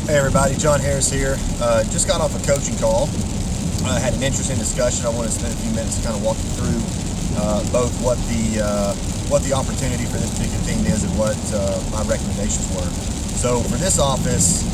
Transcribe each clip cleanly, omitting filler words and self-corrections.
Hey everybody, John Harris here. Just got off a coaching call. Had an interesting discussion. I want to spend a few minutes to kind of walk you through both what the opportunity for this particular team is and what my recommendations were. So for this office,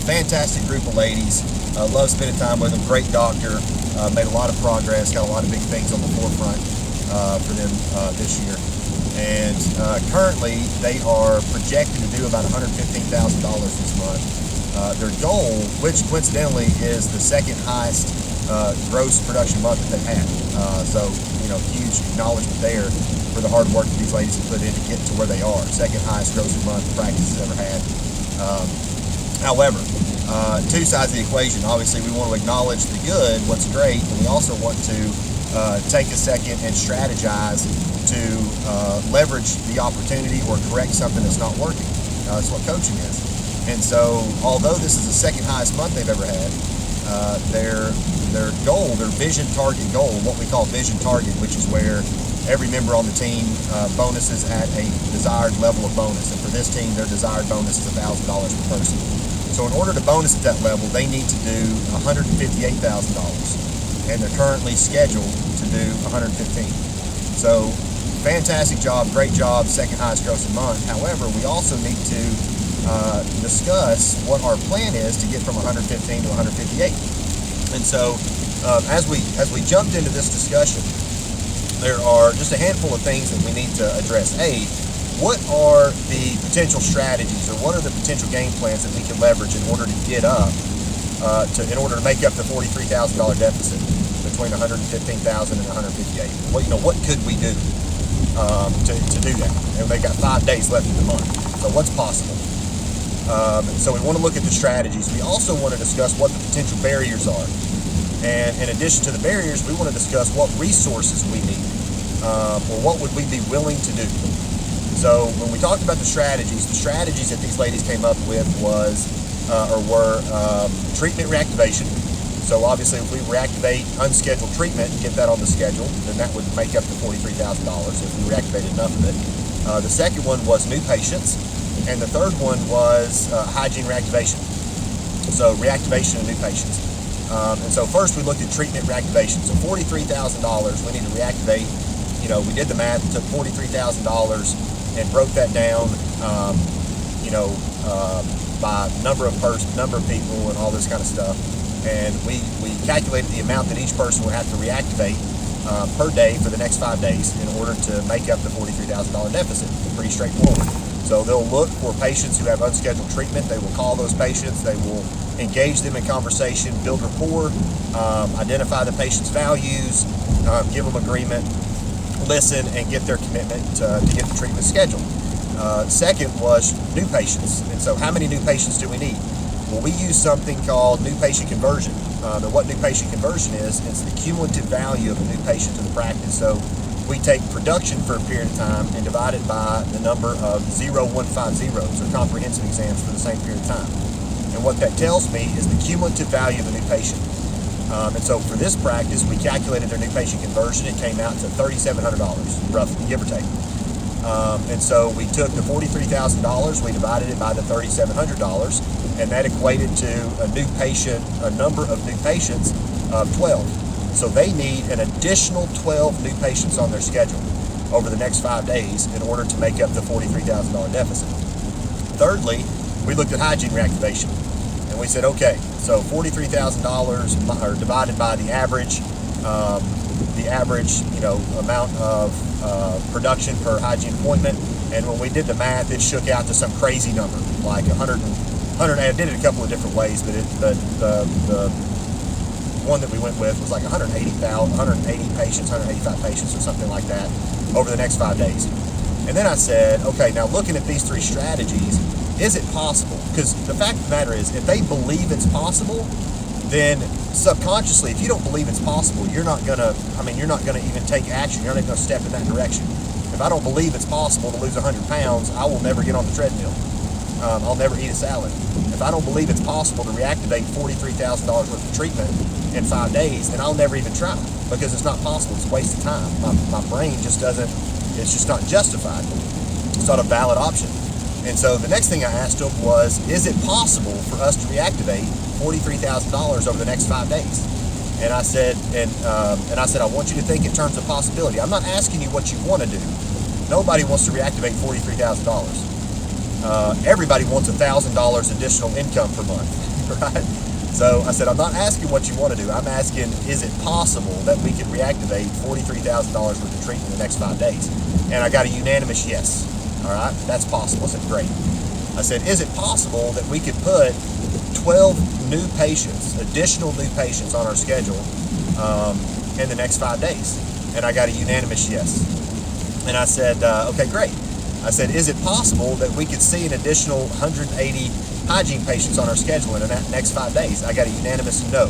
fantastic group of ladies. Love spending time with them. Great doctor. Made a lot of progress. Got a lot of big things on the forefront for them this year. And currently, they are projected to do about $115,000 this month. Their goal, which coincidentally is the second highest gross production month that they've had. So, huge acknowledgement there for the hard work that these ladies have put in to get to where they are. Second highest grossing month practice has ever had. However, two sides of the equation. Obviously, we want to acknowledge the good, what's great, and we also want to take a second and strategize to leverage the opportunity or correct something that's not working. That's what coaching is. And so, although this is the second highest month they've ever had, their goal, their vision target goal, what we call vision target, which is where every member on the team bonuses at a desired level of bonus. And for this team, their desired bonus is $1,000 per person. So in order to bonus at that level, they need to do $158,000. And they're currently scheduled to do $115,000. So fantastic job, great job, second highest grossing month. However, we also need to discuss what our plan is to get from 115 to 158. And so as we jumped into this discussion, there are just a handful of things that we need to address. A, what are the potential strategies or what are the potential game plans that we can leverage in order to get up in order to make up the $43,000 deficit between 115,000 and 158? What could we do to do that? And they got 5 days left in the month. So what's possible? So we want to look at the strategies. We also want to discuss what the potential barriers are. And in addition to the barriers, we want to discuss what resources we need, or what would we be willing to do. So when we talked about the strategies that these ladies came up with were treatment reactivation. So obviously if we reactivate unscheduled treatment and get that on the schedule, then that would make up the $43,000 if we reactivated enough of it. The second one was new patients. And the third one was hygiene reactivation. So reactivation of new patients. And so first we looked at treatment reactivation. So $43,000 we need to reactivate. We did the math, took $43,000 and broke that down, by number of people and all this kind of stuff. And we calculated the amount that each person would have to reactivate per day for the next 5 days in order to make up the $43,000 deficit. Pretty straightforward. So they'll look for patients who have unscheduled treatment. They will call those patients. They will engage them in conversation, build rapport, identify the patient's values, give them agreement, listen, and get their commitment to get the treatment scheduled. Second was new patients. And so how many new patients do we need? Well, we use something called new patient conversion. And what new patient conversion is, it's the cumulative value of a new patient to the practice. So we take production for a period of time and divide it by the number of 0150s, or comprehensive exams, for the same period of time. And what that tells me is the cumulative value of a new patient. And so for this practice, we calculated their new patient conversion. It came out to $3,700, roughly, give or take. And so we took the $43,000, we divided it by the $3,700, and that equated to a number of new patients of 12. So they need an additional 12 new patients on their schedule over the next 5 days in order to make up the $43,000 deficit. Thirdly, we looked at hygiene reactivation. And we said, okay, so $43,000 are divided by the average amount of production per hygiene appointment. And when we did the math, it shook out to some crazy number, like 100. I did it a couple of different ways, but the one that we went with was like 180 patients, 185 patients, or something like that over the next 5 days. And then I said, okay, now looking at these three strategies, is it possible? Because the fact of the matter is, if they believe it's possible, then subconsciously, if you don't believe it's possible, you're not gonna even take action. You're not gonna step in that direction. If I don't believe it's possible to lose 100 pounds, I will never get on the treadmill. I'll never eat a salad. If I don't believe it's possible to reactivate $43,000 worth of treatment in 5 days, then I'll never even try, because it's not possible. It's a waste of time. My brain just doesn't, it's just not justified. It's not a valid option. And so the next thing I asked him was, is it possible for us to reactivate $43,000 over the next 5 days? And I said, I want you to think in terms of possibility. I'm not asking you what you want to do. Nobody wants to reactivate $43,000. Everybody wants $1,000 additional income per month, right? So I said, I'm not asking what you want to do. I'm asking, is it possible that we can reactivate $43,000 worth of treatment in the next 5 days? And I got a unanimous yes. All right, that's possible. I said, great. I said, is it possible that we could put 12 new patients, additional new patients on our schedule in the next 5 days? And I got a unanimous yes. And I said, okay, great. I said, is it possible that we could see an additional 180 hygiene patients on our schedule in the next 5 days? I got a unanimous no.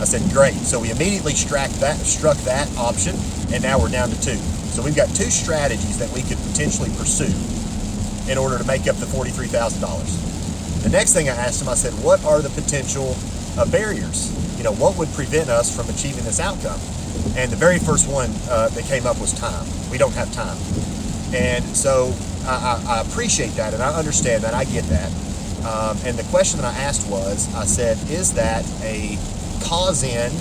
I said, great. So we immediately struck that option, and now we're down to 2. So we've got 2 strategies that we could potentially pursue in order to make up the $43,000. The next thing I asked him, I said, what are the potential barriers? You know, what would prevent us from achieving this outcome? And the very first one that came up was time. We don't have time. And so I appreciate that, and I understand that, I get that. And the question that I asked was, I said, is that a cause-in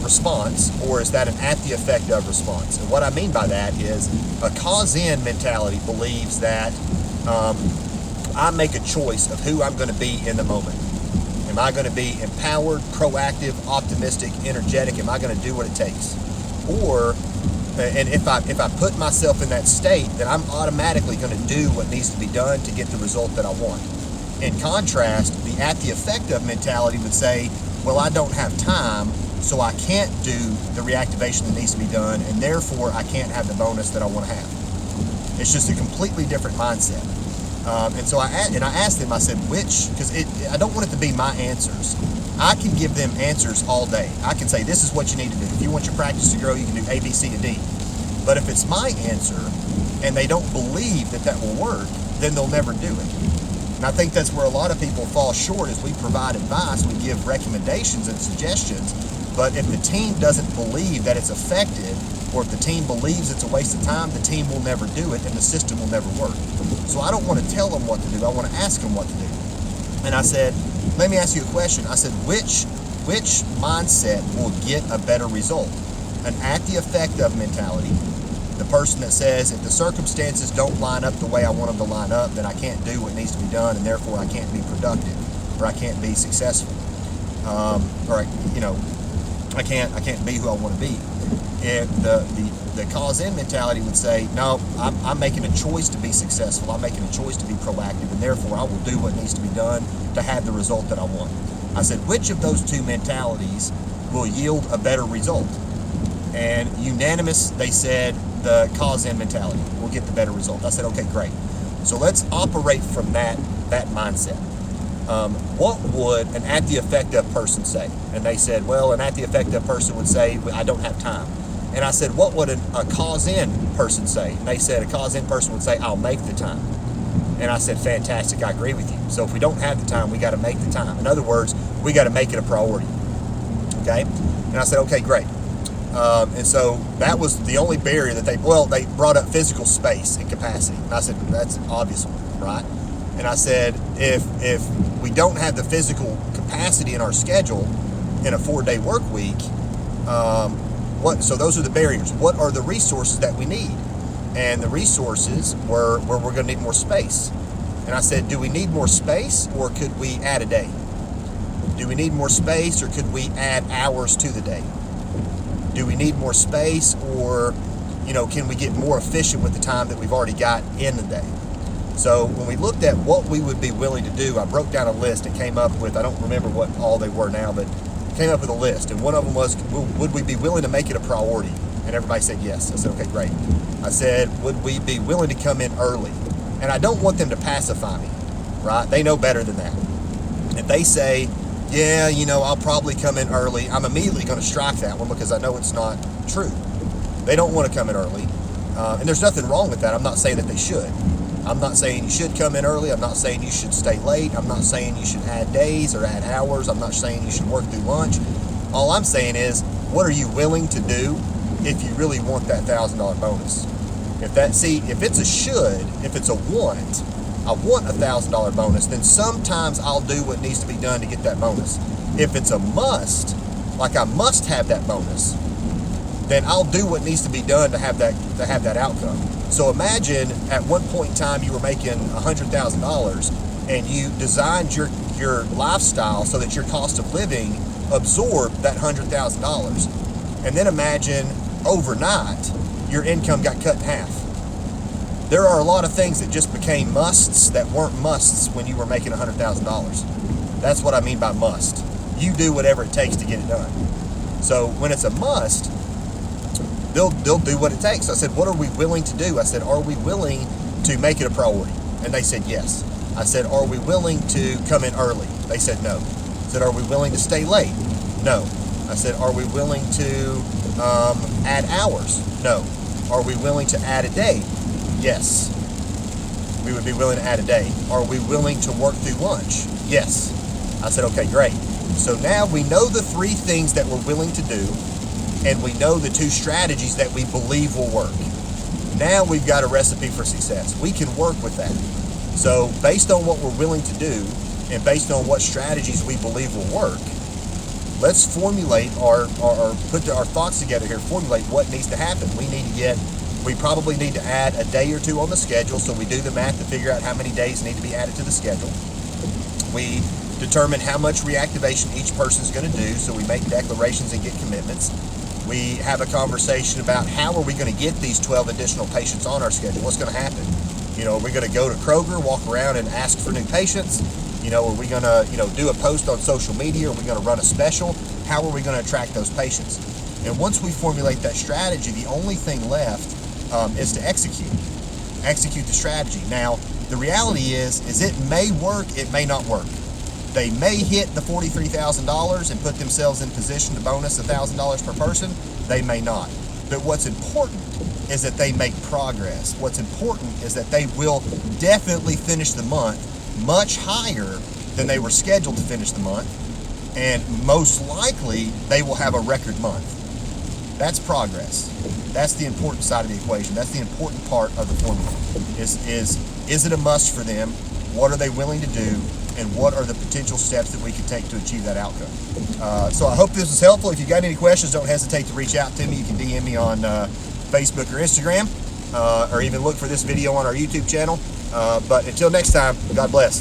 response, or is that an at the effect of response? And what I mean by that is a cause-in mentality believes that I make a choice of who I'm going to be in the moment. Am I going to be empowered, proactive, optimistic, energetic? Am I going to do what it takes? Or, and if I put myself in that state, then I'm automatically going to do what needs to be done to get the result that I want. In contrast, the at the effect of mentality would say, well, I don't have time, so I can't do the reactivation that needs to be done, and therefore I can't have the bonus that I want to have. It's just a completely different mindset. And so I asked them, I said, because I don't want it to be my answers. I can give them answers all day. I can say, this is what you need to do. If you want your practice to grow, you can do A, B, C, and D. But if it's my answer and they don't believe that that will work, then they'll never do it. And I think that's where a lot of people fall short, is we provide advice, we give recommendations and suggestions, but if the team doesn't believe that it's effective, or if the team believes it's a waste of time, the team will never do it and the system will never work. So I don't want to tell them what to do, I want to ask them what to do. And I said, let me ask you a question. I said, which mindset will get a better result? An at the effect of mentality, the person that says, if the circumstances don't line up the way I want them to line up, then I can't do what needs to be done, and therefore I can't be productive, or I can't be successful, I can't be who I want to be. If the cause-in mentality would say, no, I'm making a choice to be successful, I'm making a choice to be proactive, and therefore I will do what needs to be done to have the result that I want. I said, which of those 2 mentalities will yield a better result? And unanimous, they said the cause-in mentality will get the better result. I said, okay, great. So let's operate from that mindset. What would an at the effective person say? And they said, well, an at the effective person would say, I don't have time. And I said, what would a cause-in person say? And they said, a cause-in person would say, I'll make the time. And I said, fantastic, I agree with you. So if we don't have the time, we got to make the time. In other words, we got to make it a priority. Okay? And I said, okay, great. And so that was the only barrier that they brought up physical space and capacity. And I said, that's an obvious one, right? And I said, if we don't have the physical capacity in our schedule in a 4-day work week, so those are the barriers. What are the resources that we need? And the resources were where we're going to need more space. And I said, do we need more space, or could we add a day? Do we need more space, or could we add hours to the day? Do we need more space, or can we get more efficient with the time that we've already got in the day? So when we looked at what we would be willing to do, I broke down a list and came up with, I don't remember what all they were now, but came up with a list. And one of them was, would we be willing to make it a priority? And everybody said yes. I said, okay, great. I said, would we be willing to come in early? And I don't want them to pacify me, right? They know better than that. If they say, yeah, I'll probably come in early, I'm immediately going to strike that one, because I know it's not true. They don't want to come in early. And there's nothing wrong with that. I'm not saying that they should. I'm not saying you should come in early. I'm not saying you should stay late. I'm not saying you should add days or add hours. I'm not saying you should work through lunch. All I'm saying is, what are you willing to do if you really want that $1,000 bonus? If it's a should, if it's a want, I want $1,000 bonus, then sometimes I'll do what needs to be done to get that bonus. If it's a must, like I must have that bonus, then I'll do what needs to be done to have that outcome. So imagine at one point in time you were making $100,000 and you designed your lifestyle so that your cost of living absorbed that $100,000. And then imagine overnight your income got cut in half. There are a lot of things that just became musts that weren't musts when you were making $100,000. That's what I mean by must. You do whatever it takes to get it done. So when it's a must, they'll do what it takes. So I said, what are we willing to do? I said, are we willing to make it a priority? And they said yes. I said, are we willing to come in early? They said no. I said, are we willing to stay late? No. I said, are we willing to add hours? No. Are we willing to add a day? Yes. We would be willing to add a day. Are we willing to work through lunch? Yes. I said, okay, great. So now we know the 3 things that we're willing to do, and we know the 2 strategies that we believe will work. Now we've got a recipe for success. We can work with that. So based on what we're willing to do, and based on what strategies we believe will work, let's formulate or put our thoughts together here, formulate what needs to happen. We probably need to add a day or 2 on the schedule, so we do the math to figure out how many days need to be added to the schedule. We determine how much reactivation each person's going to do, so we make declarations and get commitments. We have a conversation about how are we going to get these 12 additional patients on our schedule. What's going to happen? Are we going to go to Kroger, walk around and ask for new patients? Are we going to, do a post on social media? Are we going to run a special? How are we going to attract those patients? And once we formulate that strategy, the only thing left is to execute the strategy. Now, the reality is it may work, it may not work. They may hit the $43,000 and put themselves in position to bonus $1,000 per person. They may not. But what's important is that they make progress. What's important is that they will definitely finish the month much higher than they were scheduled to finish the month, and most likely they will have a record month. That's progress. That's the important side of the equation. That's the important part of the formula. Is it a must for them? What are they willing to do? And what are the potential steps that we can take to achieve that outcome? So I hope this was helpful. If you got any questions, don't hesitate to reach out to me. You can DM me on Facebook or Instagram, or even look for this video on our YouTube channel. But until next time, God bless.